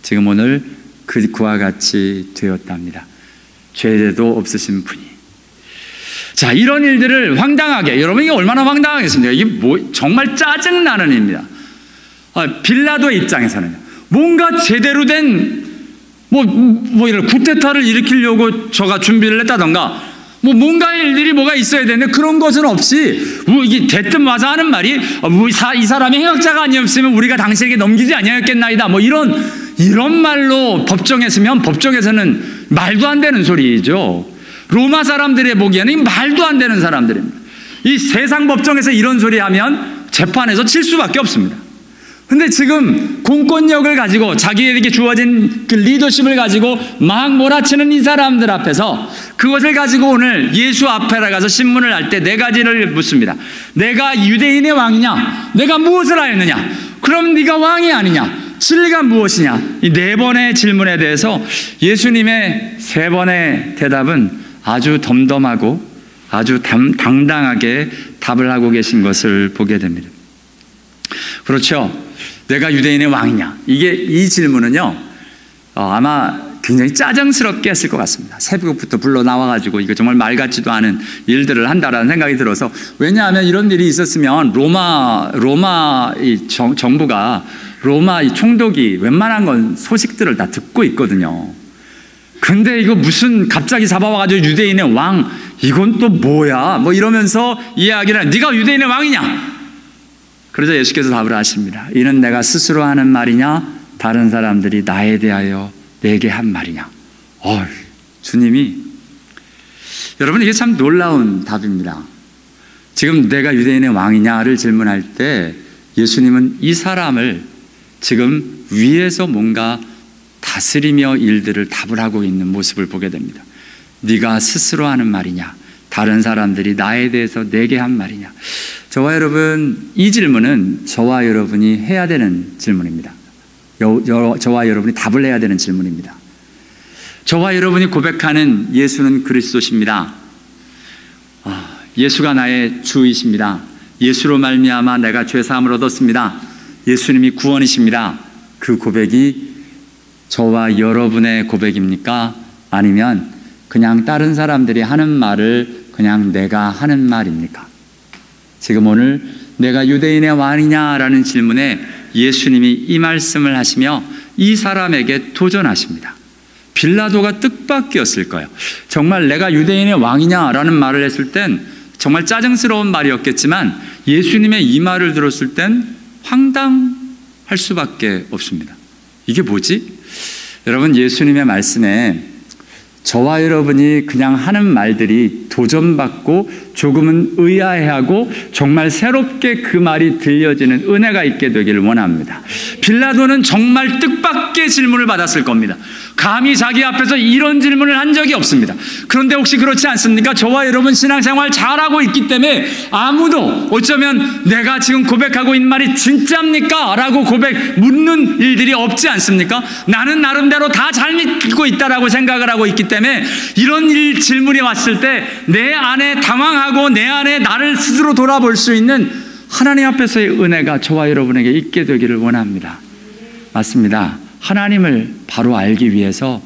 지금 오늘 그와 같이 되었답니다. 죄도 없으신 분이. 자, 이런 일들을 황당하게, 여러분 이게 얼마나 황당하겠습니까? 이게 정말 짜증나는 일입니다. 빌라도의 입장에서는 뭔가 제대로 된 이런 쿠데타를 일으키려고 저가 준비를 했다던가 뭔가 일들이 뭐가 있어야 되는데 그런 것은 없이 이게 대뜸 와서 하는 말이 이 사람이 행악자가 아니었으면 우리가 당신에게 넘기지 아니하였겠나이다, 이런 말로 법정에 서면 법정에서는 말도 안 되는 소리죠. 로마 사람들의 보기에는 말도 안 되는 사람들입니다. 이 세상 법정에서 이런 소리 하면 재판에서 칠 수밖에 없습니다. 근데 지금 공권력을 가지고 자기에게 주어진 그 리더십을 가지고 막 몰아치는 이 사람들 앞에서 그것을 가지고 오늘 예수 앞에 나가서 신문을 할 때 네 가지를 묻습니다. 내가 유대인의 왕이냐? 내가 무엇을 하였느냐? 그럼 네가 왕이 아니냐? 진리가 무엇이냐? 이 네 번의 질문에 대해서 예수님의 세 번의 대답은 아주 덤덤하고 아주 당당하게 답을 하고 계신 것을 보게 됩니다. 그렇죠? 내가 유대인의 왕이냐? 이 질문은요, 아마 굉장히 짜증스럽게 했을 것 같습니다. 새벽부터 불러 나와가지고 이거 정말 말 같지도 않은 일들을 한다라는 생각이 들어서, 왜냐하면 이런 일이 있었으면 로마 이 정부가 로마 이 총독이 웬만한 건 소식들을 다 듣고 있거든요. 근데 이거 무슨 갑자기 잡아와가지고 유대인의 왕, 이건 또 뭐야? 뭐 이러면서 이야기를 네가 유대인의 왕이냐? 그러자 예수께서 답을 하십니다. 이는 내가 스스로 하는 말이냐? 다른 사람들이 나에 대하여 내게 한 말이냐? 주님이, 여러분 이게 참 놀라운 답입니다. 지금 내가 유대인의 왕이냐를 질문할 때 예수님은 이 사람을 지금 위에서 뭔가 다스리며 일들을 답을 하고 있는 모습을 보게 됩니다. 네가 스스로 하는 말이냐? 다른 사람들이 나에 대해서 내게 한 말이냐? 저와 여러분, 이 질문은 저와 여러분이 해야 되는 질문입니다. 저와 여러분이 답을 해야 되는 질문입니다. 저와 여러분이 고백하는 예수는 그리스도십니다. 예수가 나의 주이십니다. 예수로 말미암아 내가 죄사함을 얻었습니다. 예수님이 구원이십니다. 그 고백이 저와 여러분의 고백입니까? 아니면 그냥 다른 사람들이 하는 말을 그냥 내가 하는 말입니까? 지금 오늘 내가 유대인의 왕이냐라는 질문에 예수님이 이 말씀을 하시며 이 사람에게 도전하십니다. 빌라도가 뜻밖이었을 거예요. 정말 내가 유대인의 왕이냐라는 말을 했을 땐 정말 짜증스러운 말이었겠지만 예수님의 이 말을 들었을 땐 황당할 수밖에 없습니다. 이게 뭐지? 여러분, 예수님의 말씀에 저와 여러분이 그냥 하는 말들이 도전받고 조금은 의아해하고 정말 새롭게 그 말이 들려지는 은혜가 있게 되기를 원합니다. 빌라도는 정말 뜻밖의 질문을 받았을 겁니다. 감히 자기 앞에서 이런 질문을 한 적이 없습니다. 그런데 혹시 그렇지 않습니까? 저와 여러분 신앙생활 잘하고 있기 때문에 아무도 어쩌면 내가 지금 고백하고 있는 말이 진짜입니까? 라고 묻는 일들이 없지 않습니까? 나는 나름대로 다 잘 믿고 있다라고 생각을 하고 있기 때문에 이런 질문이 왔을 때 내 안에 당황하고 내 안에 나를 스스로 돌아볼 수 있는 하나님 앞에서의 은혜가 저와 여러분에게 있게 되기를 원합니다. 맞습니다. 하나님을 바로 알기 위해서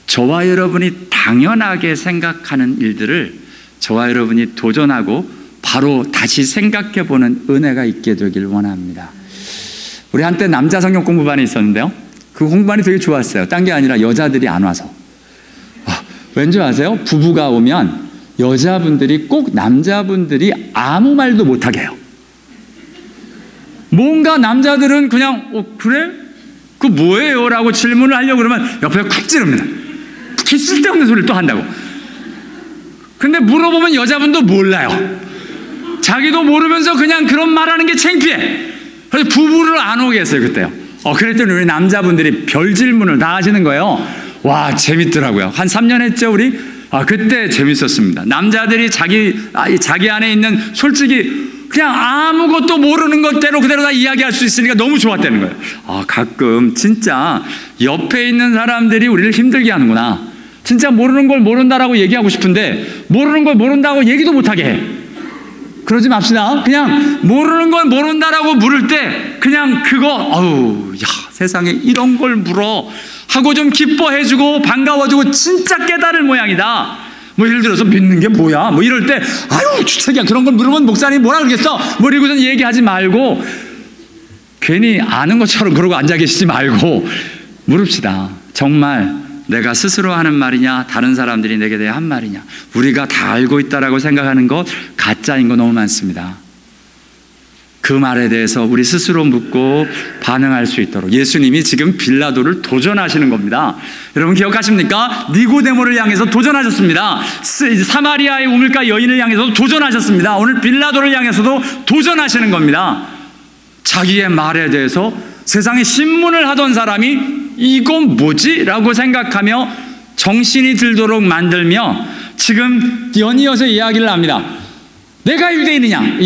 저와 여러분이 당연하게 생각하는 일들을 저와 여러분이 도전하고 바로 다시 생각해 보는 은혜가 있게 되길 원합니다. 우리 한때 남자 성경 공부반이 있었는데요, 그 공부반이 되게 좋았어요. 딴 게 아니라 여자들이 안 와서. 왠지 아세요? 부부가 오면 여자분들이 꼭 남자분들이 아무 말도 못하게 해요. 뭔가 남자들은 그냥 그래? 그 뭐예요? 라고 질문을 하려고 그러면 옆에 쿡 찌릅니다. 특히 쓸데없는 소리를 또 한다고. 근데 물어보면 여자분도 몰라요. 자기도 모르면서 그냥 그런 말하는 게 창피해. 그래서 부부를 안 오게 했어요, 그때요. 그랬더니 우리 남자분들이 별 질문을 다 하시는 거예요. 와, 재밌더라고요. 한 3년 했죠, 우리? 그때 재밌었습니다. 남자들이 자기 안에 있는 솔직히 그냥 아무것도 모르는 것대로 그대로 다 이야기할 수 있으니까 너무 좋았다는 거예요. 가끔 진짜 옆에 있는 사람들이 우리를 힘들게 하는구나. 진짜 모르는 걸 모른다라고 얘기하고 싶은데 모르는 걸 모른다고 얘기도 못하게 해. 그러지 맙시다. 그냥 모르는 걸 모른다라고 물을 때 그냥 그거 세상에 이런 걸 물어 하고 좀 기뻐해주고 반가워주고 진짜 깨달을 모양이다. 뭐 예를 들어서 믿는 게 뭐야? 뭐 이럴 때 주책이야. 그런 걸 물으면 목사님이 뭐라 그러겠어? 뭐 이러고선 얘기하지 말고 괜히 아는 것처럼 그러고 앉아 계시지 말고 물읍시다. 정말 내가 스스로 하는 말이냐, 다른 사람들이 내게 대해 한 말이냐. 우리가 다 알고 있다라고 생각하는 것 가짜인 거 너무 많습니다. 그 말에 대해서 우리 스스로 묻고 반응할 수 있도록 예수님이 지금 빌라도를 도전하시는 겁니다. 여러분 기억하십니까? 니고데모를 향해서 도전하셨습니다. 사마리아의 우물가 여인을 향해서도 도전하셨습니다. 오늘 빌라도를 향해서도 도전하시는 겁니다. 자기의 말에 대해서 세상에 신문을 하던 사람이 이건 뭐지? 라고 생각하며 정신이 들도록 만들며 지금 연이어서 이야기를 합니다. 내가 유대인이냐?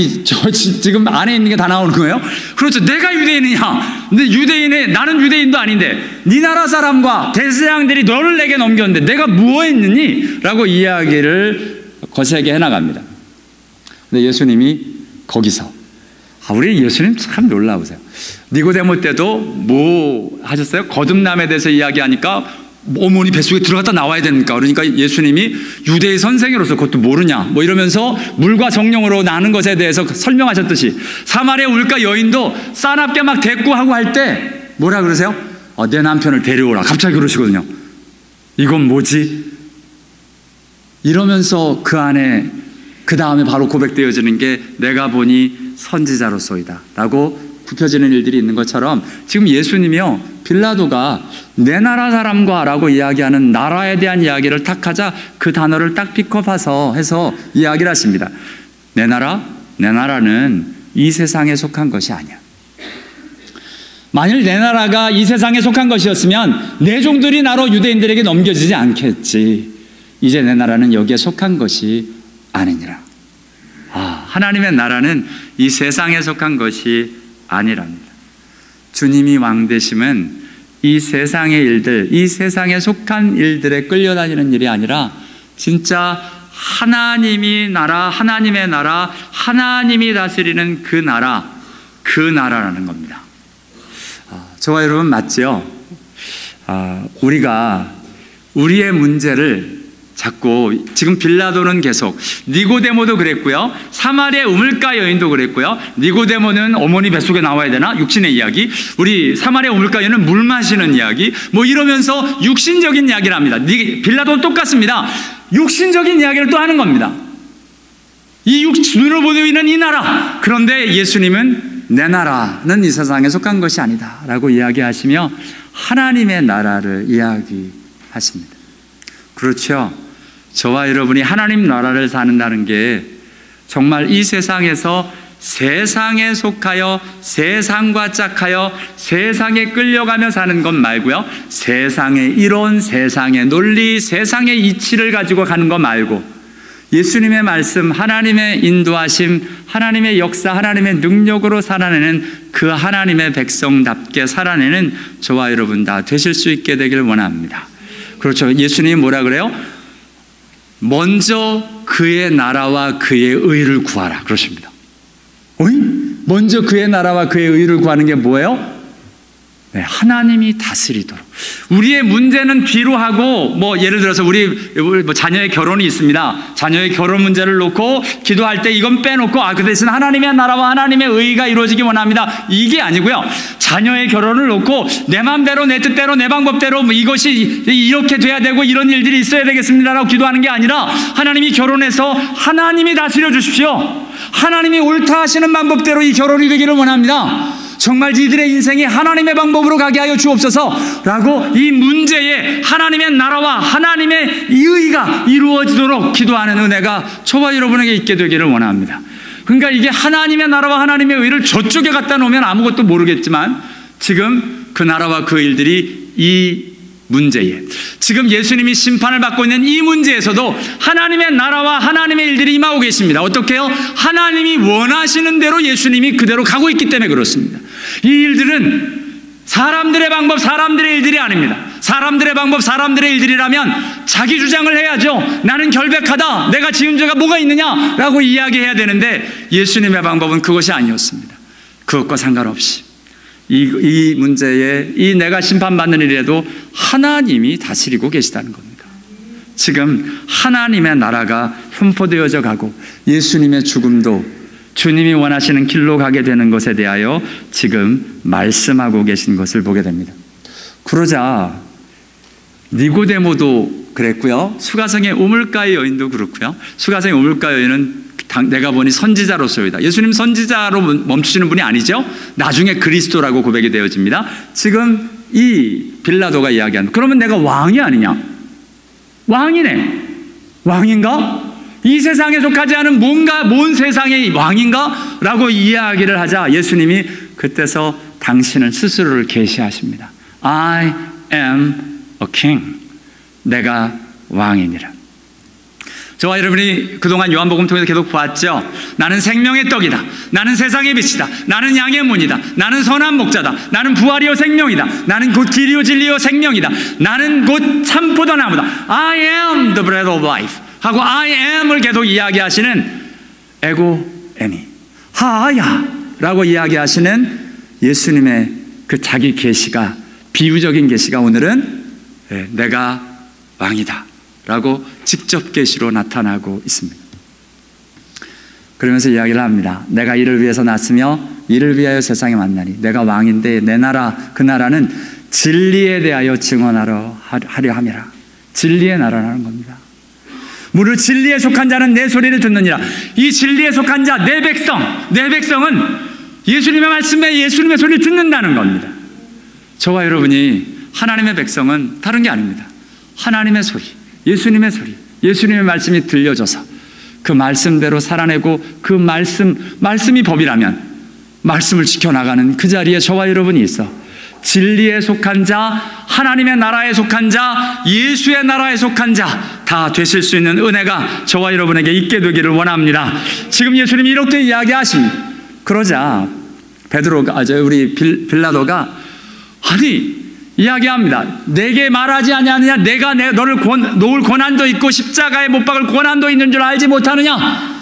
지금 안에 있는 게 다 나오는 거예요? 그렇죠. 내가 유대인이냐? 근데 나는 유대인도 아닌데 네 나라 사람과 대제사장들이 너를 내게 넘겼는데 내가 뭐 했느니? 라고 이야기를 거세게 해나갑니다. 근데 예수님이 거기서 우리 예수님 참 놀라우세요. 니고데모 때도 뭐 하셨어요? 거듭남에 대해서 이야기하니까 어머니 뱃속에 들어갔다 나와야 되니까, 그러니까 예수님이 유대의 선생으로서 그것도 모르냐 뭐 이러면서 물과 성령으로 나는 것에 대해서 설명하셨듯이, 사마리아 울가 여인도 싸납게 막 대꾸하고 할 때 뭐라 그러세요? 내 남편을 데려오라, 갑자기 그러시거든요. 이건 뭐지? 이러면서 그 안에 그 다음에 바로 고백되어지는 게 내가 보니 선지자로소이다 라고 굽혀지는 일들이 있는 것처럼, 지금 예수님이요, 빌라도가 내 나라 사람과 라고 이야기하는 나라에 대한 이야기를 딱 하자 그 단어를 딱 픽업해서 해서 이야기를 하십니다. 내 나라는 이 세상에 속한 것이 아니야. 만일 내 나라가 이 세상에 속한 것이었으면 내 종들이 나로 유대인들에게 넘겨지지 않겠지. 이제 내 나라는 여기에 속한 것이 아니니라. 하나님의 나라는 이 세상에 속한 것이 아니랍니다. 주님이 왕 되심은 이 세상의 일들, 이 세상에 속한 일들에 끌려다니는 일이 아니라 진짜 하나님의 나라, 하나님이 다스리는 그 나라라는 겁니다. 저와 여러분 맞지요? 우리가 우리의 문제를 자꾸, 지금 빌라도는 계속, 니고데모도 그랬고요, 사마리아 우물가 여인도 그랬고요. 니고데모는 어머니 뱃속에 나와야 되나? 육신의 이야기. 우리 사마리아 우물가 여인은 물 마시는 이야기, 뭐 이러면서 육신적인 이야기를 합니다. 빌라도도 똑같습니다. 육신적인 이야기를 또 하는 겁니다. 이 눈으로 보이는 이 나라. 그런데 예수님은 내 나라는 이 세상에 속한 것이 아니다 라고 이야기하시며 하나님의 나라를 이야기하십니다. 그렇죠. 저와 여러분이 하나님 나라를 사는다는 게 정말 이 세상에서 세상에 속하여 세상과 짝하여 세상에 끌려가며 사는 것 말고요, 세상의 이론, 세상의 논리, 세상의 이치를 가지고 가는 것 말고 예수님의 말씀, 하나님의 인도하심, 하나님의 역사, 하나님의 능력으로 살아내는 그 하나님의 백성답게 살아내는 저와 여러분 다 되실 수 있게 되길 원합니다. 그렇죠. 예수님이 뭐라 그래요? 먼저 그의 나라와 그의 의를 구하라 그러십니다. 먼저 그의 나라와 그의 의를 구하는 게 뭐예요? 네, 하나님이 다스리도록. 우리의 문제는 뒤로 하고, 뭐 예를 들어서 우리 뭐 자녀의 결혼이 있습니다. 자녀의 결혼 문제를 놓고 기도할 때 이건 빼놓고 그 대신 하나님의 나라와 하나님의 의가 이루어지기 원합니다, 이게 아니고요, 자녀의 결혼을 놓고 내 마음대로 내 뜻대로 내 방법대로 이것이 이렇게 돼야 되고 이런 일들이 있어야 되겠습니다라고 기도하는 게 아니라, 하나님이 결혼해서 하나님이 다스려 주십시오. 하나님이 옳다 하시는 방법대로 이 결혼이 되기를 원합니다. 정말 이들의 인생이 하나님의 방법으로 가게 하여 주옵소서라고 이 문제에 하나님의 나라와 하나님의 의가 이루어지도록 기도하는 은혜가 저와 여러분에게 있게 되기를 원합니다. 그러니까 이게 하나님의 나라와 하나님의 의를 저쪽에 갖다 놓으면 아무것도 모르겠지만, 지금 그 나라와 그 일들이 이 문제에, 지금 예수님이 심판을 받고 있는 이 문제에서도 하나님의 나라와 하나님의 일들이 임하고 계십니다. 어떻게 해요? 하나님이 원하시는 대로 예수님이 그대로 가고 있기 때문에 그렇습니다. 이 일들은 사람들의 방법, 사람들의 일들이 아닙니다. 사람들의 방법, 사람들의 일들이라면 자기 주장을 해야죠. 나는 결백하다, 내가 지은 죄가 뭐가 있느냐라고 이야기해야 되는데, 예수님의 방법은 그것이 아니었습니다. 그것과 상관없이 이 문제에, 이 내가 심판받는 일에도 하나님이 다스리고 계시다는 겁니다. 지금 하나님의 나라가 흠포되어져 가고 예수님의 죽음도 주님이 원하시는 길로 가게 되는 것에 대하여 지금 말씀하고 계신 것을 보게 됩니다. 그러자 니고데모도 그랬고요, 수가성의 우물가의 여인도 그렇고요. 수가성의 우물가 여인은 내가 보니 선지자로서이다. 예수님 선지자로 멈추시는 분이 아니죠. 나중에 그리스도라고 고백이 되어집니다. 지금 이 빌라도가 이야기하는, 그러면 내가 왕이 아니냐? 왕이네. 왕인가? 이 세상에 속하지 않은 뭔 세상의 왕인가? 라고 이야기를 하자 예수님이 그때서 당신은 스스로를 계시하십니다. I am a king. 내가 왕이니라. 저와 여러분이 그동안 요한복음 통해서 계속 보았죠. 나는 생명의 떡이다. 나는 세상의 빛이다. 나는 양의 문이다. 나는 선한 목자다. 나는 부활이요 생명이다. 나는 곧 길이요 진리요 생명이다. 나는 곧 참포도나무다. I am the bread of life 하고 I am을 계속 이야기하시는 에고 에미. 하야 라고 이야기하시는 예수님의 그 자기 계시가, 비유적인 계시가 오늘은 내가 왕이다 라고 직접 계시로 나타나고 있습니다. 그러면서 이야기를 합니다. 내가 이를 위해서 났으며 이를 위하여 세상에 왔나니 내가 왕인데 내 나라, 그 나라는 진리에 대하여 증언하려 함이라. 진리의 나라라는 겁니다. 무릇 진리에 속한 자는 내 소리를 듣느니라. 이 진리에 속한 자, 내 백성은 예수님의 말씀에 예수님의 소리를 듣는다는 겁니다. 저와 여러분이 하나님의 백성은 다른 게 아닙니다. 하나님의 소리, 예수님의 소리, 예수님의 말씀이 들려져서 그 말씀대로 살아내고 그 말씀이 법이라면 말씀을 지켜나가는 그 자리에 저와 여러분이 있어 진리에 속한 자, 하나님의 나라에 속한 자, 예수의 나라에 속한 자 다 되실 수 있는 은혜가 저와 여러분에게 있게 되기를 원합니다. 지금 예수님이 이렇게 이야기하십니다. 그러자 우리 빌라도가 이야기합니다. 내게 말하지 아니하느냐? 내가 너를 놓을 권한도 있고 십자가에 못 박을 권한도 있는 줄 알지 못하느냐?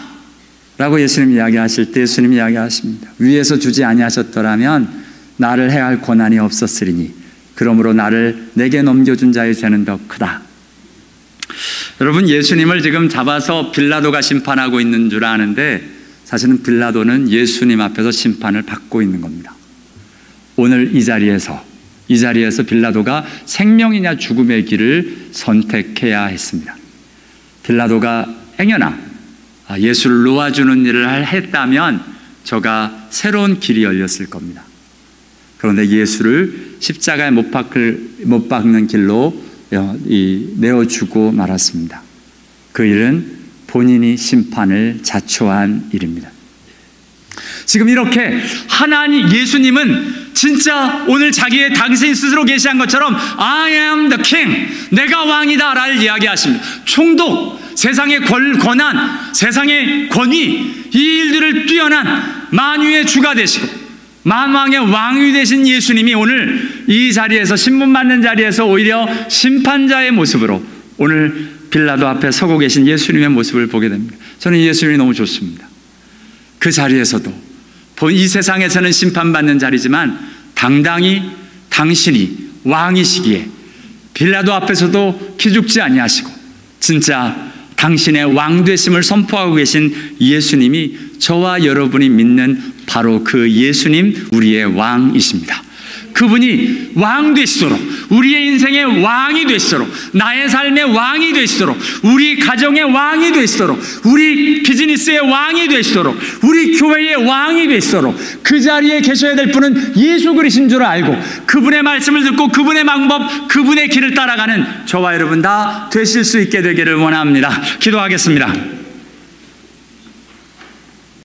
라고 예수님이 이야기하실 때 예수님이 이야기하십니다. 위에서 주지 아니하셨더라면 나를 해할 권한이 없었으리니 그러므로 나를 내게 넘겨준 자의 죄는 더 크다. 여러분, 예수님을 지금 잡아서 빌라도가 심판하고 있는 줄 아는데 사실은 빌라도는 예수님 앞에서 심판을 받고 있는 겁니다. 오늘 이 자리에서 빌라도가 생명이냐 죽음의 길을 선택해야 했습니다. 빌라도가 행여나 예수를 놓아주는 일을 했다면 저가 새로운 길이 열렸을 겁니다. 그런데 예수를 십자가에 못 박는 길로 내어주고 말았습니다. 그 일은 본인이 심판을 자초한 일입니다. 지금 이렇게 예수님은 진짜 오늘 당신 스스로 계시한 것처럼 I am the king, 내가 왕이다 라를 이야기하십니다. 총독, 세상의 권한, 세상의 권위, 이 일들을 뛰어난 만유의 주가 되시고 만왕의 왕이 되신 예수님이 오늘 이 자리에서, 신문 받는 자리에서 오히려 심판자의 모습으로 오늘 빌라도 앞에 서고 계신 예수님의 모습을 보게 됩니다. 저는 예수님이 너무 좋습니다. 그 자리에서도 이 세상에서는 심판받는 자리지만 당당히 당신이 왕이시기에 빌라도 앞에서도 기죽지 아니하시고 진짜 당신의 왕되심을 선포하고 계신 예수님이 저와 여러분이 믿는 바로 그 예수님, 우리의 왕이십니다. 그분이 왕 되시도록, 우리의 인생의 왕이 되시도록, 나의 삶의 왕이 되시도록, 우리 가정의 왕이 되시도록, 우리 비즈니스의 왕이 되시도록, 우리 교회의 왕이 되시도록 그 자리에 계셔야 될 분은 예수 그리스도인 줄 알고 그분의 말씀을 듣고 그분의 방법, 그분의 길을 따라가는 저와 여러분 다 되실 수 있게 되기를 원합니다. 기도하겠습니다.